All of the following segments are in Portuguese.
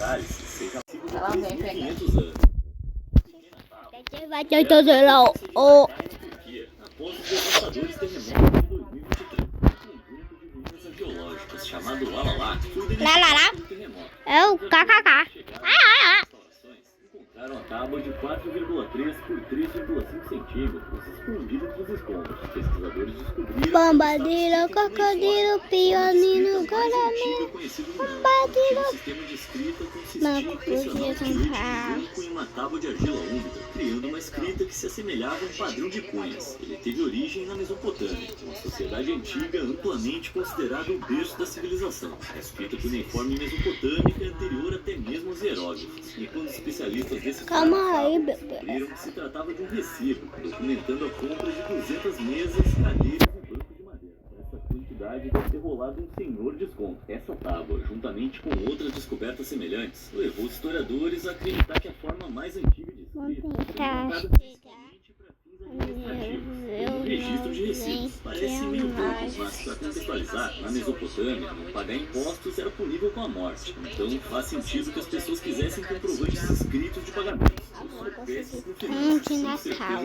cálice seja possível Ela por vem pegar. 3.500 anos. Vai ter todo lá. Oh. Após os devastadores terremotos de 2023, um grupo de ruínas geológicas chamado Lalala foi Lalala. um terremoto. É o kkk. Encontraram a tábua de 4,3 por 3,5 centímetros escondida entre os escombros. Pesquisadores descobriram Bombadilho, crocodilo, pianino, guarani. Bombadilho. Um sistema de escrita consistia Não em podia pressionar um tirante comprar. de branco em uma tábua de argila úmida, criando uma escrita que se assemelhava a um padrão de cunhas. Ele teve origem na Mesopotâmia, uma sociedade antiga amplamente considerada o berço da civilização. A escrita cuneiforme mesopotâmica é anterior até mesmo aos hieróglifos. E quando especialistas desse Calma aí, descobriram que se tratava de um recibo, documentando a compra de 200 mesas, cadeiras e bancos de madeira. Essa quantidade deve ter rolado um senhor desconto. Essa tábua, juntamente com outras descobertas semelhantes, levou os historiadores a acreditar que a forma mais antiga de escrita Vou foi tentar marcada principalmente para fins administrativos, como registro de recibos. Parece meio bobo, mas para contextualizar, na Mesopotâmia, não pagar impostos era punível com a morte. Então faz sentido que as pessoas quisessem comprovantes escritos de pagamentos. Com certeza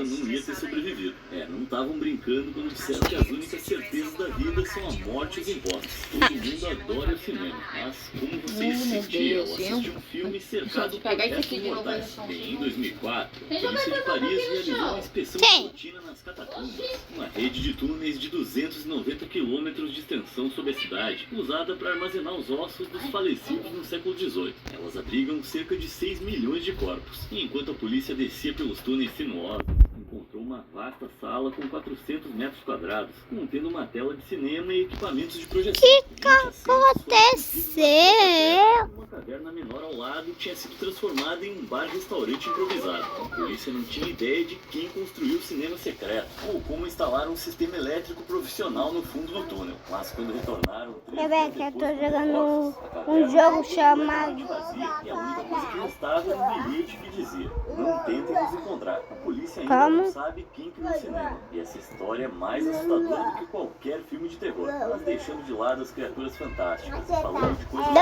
não ia ter sobrevivido. Não estavam brincando quando disseram que as únicas certezas da vida são a morte e os impostos. Todo mundo adora o cinema, mas como vocês se sentiam ao assistir um filme cercado por restos mortais? Bem, em 2004, a polícia de Paris realizou uma inspeção de rotina nas catacumbas, uma rede de túneis de 290 quilômetros de extensão sobre a cidade, usada para armazenar os ossos dos falecidos no século XVIII. Elas abrigam cerca de 6 milhões de corpos, e enquanto a polícia descia pelos túneis sinuosos, encontrou uma vasta sala com 400 metros quadrados, contendo uma tela de cinema e equipamentos de projeção. O que aconteceu? Uma caverna menor ao lado tinha sido transformada em um bar-restaurante improvisado. A polícia não tinha ideia de quem construiu o cinema secreto ou como instalaram um sistema elétrico profissional no fundo do túnel. Mas quando retornaram... Rebeca, eu tô jogando um jogo chamado... E a única coisa que restava era um bilhete que dizia: não tentem nos encontrar. A polícia ainda Como? não sabe quem criou o cinema. E essa história é mais assustadora do que qualquer filme de terror. Mas deixando de lado as criaturas fantásticas, falando de coisas...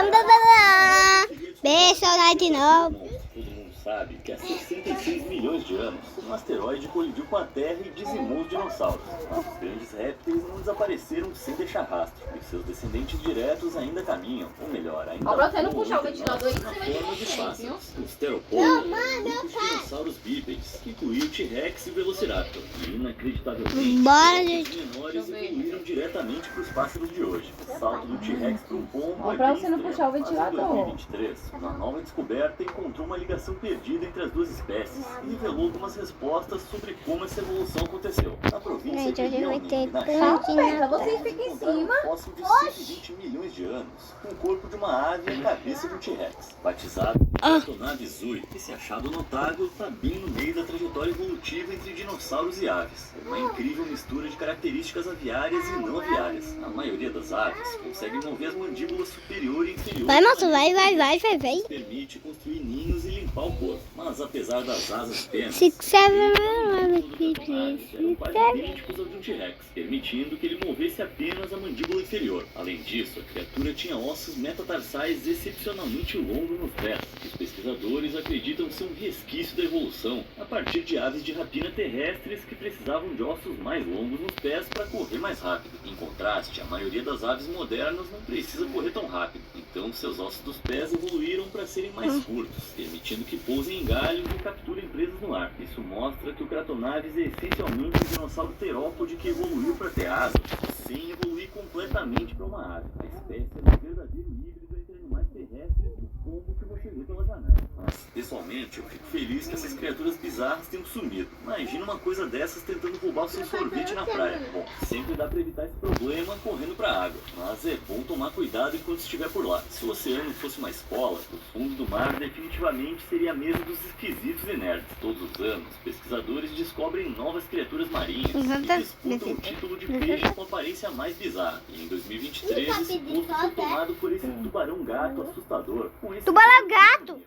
Beijo, saudade de novo. Todo mundo sabe que há 66 milhões de anos, um asteroide colidiu com a Terra e dizimou os dinossauros. Mas os grandes répteis não desapareceram sem deixar rastro. E seus descendentes diretos ainda caminham, ou melhor, ainda Ó, pra você não voam puxar o entre ventilador aí, nós você na vai forma de ter pássaros. Os teropódios, grupos de dinossauros bípedes, que incluíam T-Rex e Velociraptor. E inacreditavelmente, Bora, os gente. menores evoluíram diretamente para os pássaros de hoje. O salto do T-Rex para um pombo Ó, é pra bem você não extremo, puxar o mas em ventilador. 2023, uma nova descoberta encontrou uma ligação perdida entre as duas espécies e revelou algumas respostas sobre como essa evolução aconteceu. Na província Gente, de hoje vai Liaoning, ter na tanto China, Pedra, vocês ficam em encontraram cima. um fóssil de 120 milhões de anos, com o corpo de uma ave e a cabeça de um T-Rex, batizado de Platonave Zui. Esse achado notável está bem no meio da trajetória evolutiva entre dinossauros e aves. Uma incrível mistura de características aviárias e não aviárias. A maioria das aves consegue mover as mandíbulas superior e inferior. Vai, moço, vai. Isso permite construir ninhos e limpar o corpo. Mas apesar das asas penas, Six, seven, eram quase idênticos aos de um T-Rex, permitindo que ele movesse apenas a mandíbula inferior. Além disso, a criatura tinha ossos metatarsais excepcionalmente longos nos pés. Os pesquisadores acreditam ser um resquício da evolução a partir de aves de rapina terrestres que precisavam de ossos mais longos nos pés para correr mais rápido. Em contraste, a maioria das aves modernas não precisa correr tão rápido. Então, seus ossos dos pés evoluíram para serem mais curtos, permitindo que pousem em galhos e capturem presas no ar. Isso mostra que o Cratonavis é essencialmente um dinossauro terópode que evoluiu para ter asas, sem evoluir completamente para uma ave. A espécie é um verdadeiro híbrido entre animais terrestres e o pombo que você vê pela janela. Mas, pessoalmente, eu fico feliz que essas criaturas bizarras tenham sumido. Imagina uma coisa dessas tentando roubar o seu sorvete na praia. Bom, sempre dá para evitar esse problema correndo para a água, mas é bom tomar cuidado enquanto estiver por lá. Se o oceano fosse uma escola, o fundo do mar definitivamente seria a mesa dos esquisitos e nerds. Todos os anos, pesquisadores descobrem novas criaturas marinhas e disputam o título de peixe com a aparência mais bizarra. E em 2023, esse posto foi tomado por esse tubarão-gato assustador. Tubarão-gato.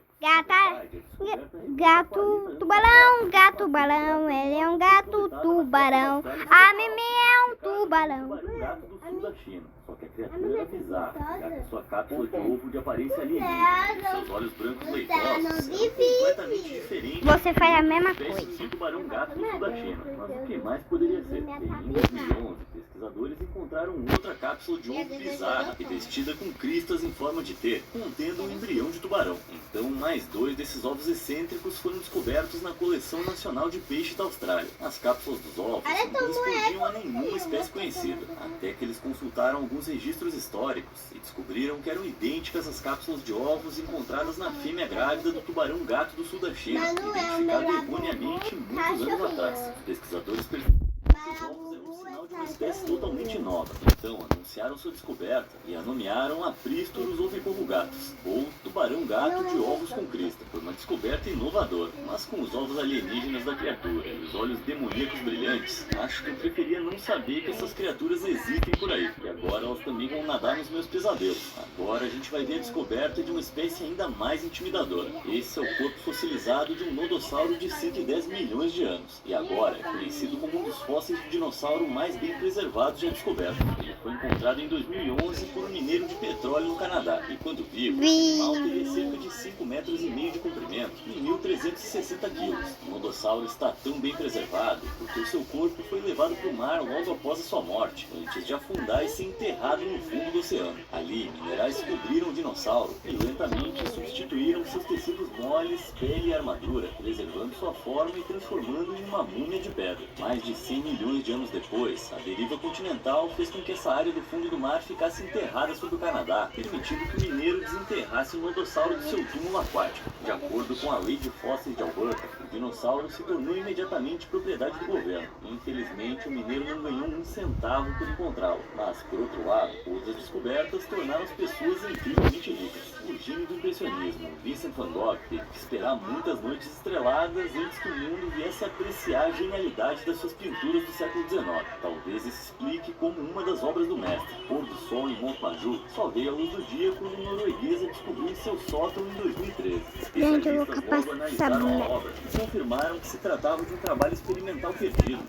Gato balão, ele é um gato tubarão. A Mimi é um tubarão. Gato do sul da China. Só que a criatura era bizarra, já que sua cápsula de ovo de aparência alienígena. Seus olhos brancos leitosos são completamente diferentes Você faz a mesma espécies coisa. do tubarão-gato do sul da China. Mas o que mais poderia ser? Em 2011, pesquisadores encontraram outra cápsula de ovo bizarra, revestida com cristas em forma de T, contendo um embrião de tubarão. Então, mais 2 desses ovos excêntricos foram descobertos na coleção nacional de peixes da Austrália. As cápsulas dos ovos não correspondiam a nenhuma espécie conhecida, até que eles consultaram alguns registros históricos e descobriram que eram idênticas às cápsulas de ovos encontradas na fêmea grávida do tubarão-gato do sul da China, identificado erroneamente muitos anos atrás. Os pesquisadores perceberam que os ovos eram um sinal de uma espécie totalmente nova. Então, anunciaram sua descoberta e a nomearam Apristurus ovicorrugatus, ou tubarão-gato de ovos com crista. Foi uma descoberta inovadora, mas com os ovos alienígenas da criatura e os olhos demoníacos brilhantes, acho que eu preferia não saber que essas criaturas existem por aí. E agora elas também vão nadar nos meus pesadelos. Agora a gente vai ver a descoberta de uma espécie ainda mais intimidadora. Esse é o corpo fossilizado de um nodossauro de 110 milhões de anos. E agora é conhecido como um dos fósseis de dinossauro mais bem preservados já descobertos. Ele foi encontrado em 2011 por um mineiro de petróleo no Canadá. E quando vivo, esse animal teria cerca de 5,5 metros de comprimento e 1.360 quilos. O nodossauro está tão bem preservado porque o seu corpo foi levado para o mar logo após a sua morte, antes de afundar e ser enterrado no fundo do oceano. Ali, minerais cobriram o dinossauro e lentamente substituíram seus tecidos moles, pele e armadura, preservando sua forma e transformando-o em uma múmia de pedra. Mais de 100 milhões de anos depois, a deriva continental fez com que essa área do fundo do mar ficasse enterrada sob o Canadá, permitindo que o mineiro desenterrasse o nodossauro de seu túmulo aquático. De acordo com a lei de fósseis de Alberta, o dinossauro se tornou imediatamente propriedade do governo. Infelizmente, o mineiro não ganhou um centavo por encontrá-lo. Mas, por outro lado, outras descobertas tornaram as pessoas incrivelmente ricas. O gênio do impressionismo, Vincent van Gogh, teve que esperar muitas noites estreladas antes que o mundo viesse a apreciar a genialidade das suas pinturas do século XIX. Talvez isso explique como uma das obras do mestre, Pôr do Sol em Montmajor, só veio à luz do dia quando um norueguês a descobriu em seu sótão em 2013. Gente, eu vou Especialistas capar logo essa analisaram a mulher. obra e confirmaram que se tratava de um trabalho experimental perdido.